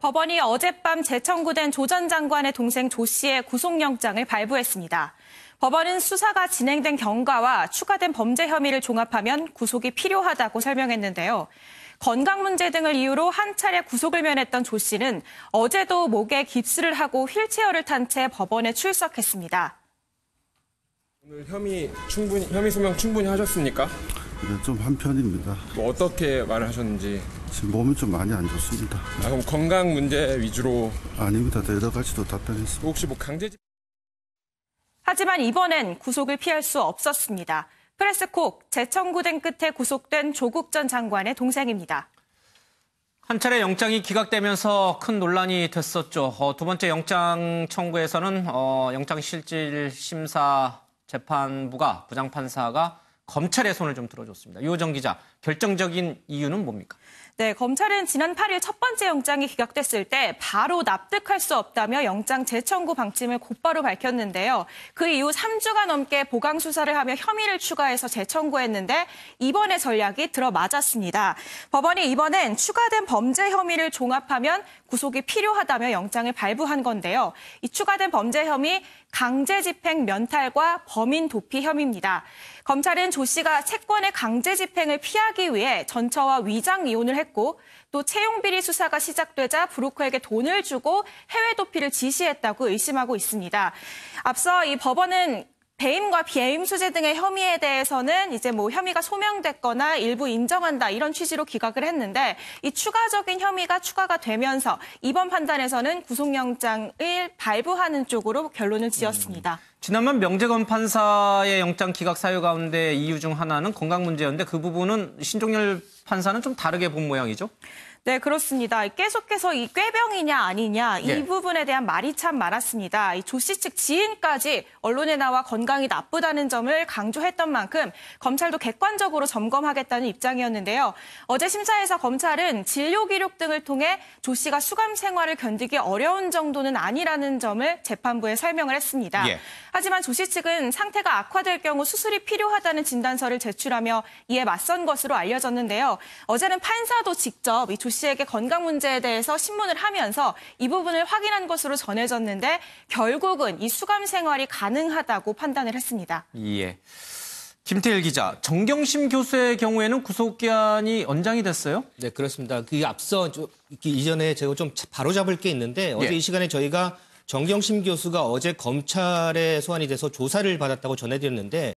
법원이 어젯밤 재청구된 조 전 장관의 동생 조 씨의 구속영장을 발부했습니다. 법원은 수사가 진행된 경과와 추가된 범죄 혐의를 종합하면 구속이 필요하다고 설명했는데요. 건강 문제 등을 이유로 한 차례 구속을 면했던 조 씨는 어제도 목에 깁스를 하고 휠체어를 탄 채 법원에 출석했습니다. 오늘 혐의 소명 충분히 하셨습니까? 네, 좀 한편입니다. 뭐 어떻게 말을 하셨는지. 지금 몸이 좀 많이 안 좋습니다. 그럼 건강 문제 위주로? 아닙니다. 여러 가지도 답변했습니다. 혹시 뭐 강제 하지만 이번엔 구속을 피할 수 없었습니다. 프레스콕, 재청구된 끝에 구속된 조국 전 장관의 동생입니다. 한 차례 영장이 기각되면서 큰 논란이 됐었죠. 두 번째 영장 청구에서는 영장실질심사 재판부가 부장판사가 검찰의 손을 좀 들어줬습니다. 유호정 기자, 결정적인 이유는 뭡니까? 네, 검찰은 지난 8일 첫 번째 영장이 기각됐을 때 바로 납득할 수 없다며 영장 재청구 방침을 곧바로 밝혔는데요. 그 이후 3주가 넘게 보강 수사를 하며 혐의를 추가해서 재청구했는데 이번에 전략이 들어맞았습니다. 법원이 이번엔 추가된 범죄 혐의를 종합하면 구속이 필요하다며 영장을 발부한 건데요. 이 추가된 범죄 혐의 강제집행 면탈과 범인 도피 혐의입니다. 검찰은 조 씨가 채권의 강제집행을 피하기 위해 전처와 위장 이혼을 했고 또 채용비리 수사가 시작되자 브로커에게 돈을 주고 해외 도피를 지시했다고 의심하고 있습니다. 앞서 이 법원은 배임과 비해임 수재 등의 혐의에 대해서는 이제 혐의가 소명됐거나 일부 인정한다 이런 취지로 기각을 했는데 이 추가적인 혐의가 추가가 되면서 이번 판단에서는 구속영장을 발부하는 쪽으로 결론을 지었습니다. 지난번 명재건 판사의 영장 기각 사유 가운데 이유 중 하나는 건강 문제였는데 그 부분은 신종렬 판사는 좀 다르게 본 모양이죠? 네, 그렇습니다. 계속해서 이 꾀병이냐 아니냐 이 부분에 대한 말이 참 많았습니다. 이 조 씨 측 지인까지 언론에 나와 건강이 나쁘다는 점을 강조했던 만큼 검찰도 객관적으로 점검하겠다는 입장이었는데요. 어제 심사에서 검찰은 진료 기록 등을 통해 조 씨가 수감 생활을 견디기 어려운 정도는 아니라는 점을 재판부에 설명을 했습니다. 하지만 조 씨 측은 상태가 악화될 경우 수술이 필요하다는 진단서를 제출하며 이에 맞선 것으로 알려졌는데요. 어제는 판사도 직접 이 조 씨에게 건강 문제에 대해서 신문을 하면서 이 부분을 확인한 것으로 전해졌는데 결국은 이 수감 생활이 가능하다고 판단을 했습니다. 예. 김태일 기자, 정경심 교수의 경우에는 구속기한이 연장이 됐어요? 네, 그렇습니다. 앞서 이전에 제가 좀 바로잡을 게 있는데 어제 이 시간에 저희가 정경심 교수가 어제 검찰에 소환이 돼서 조사를 받았다고 전해드렸는데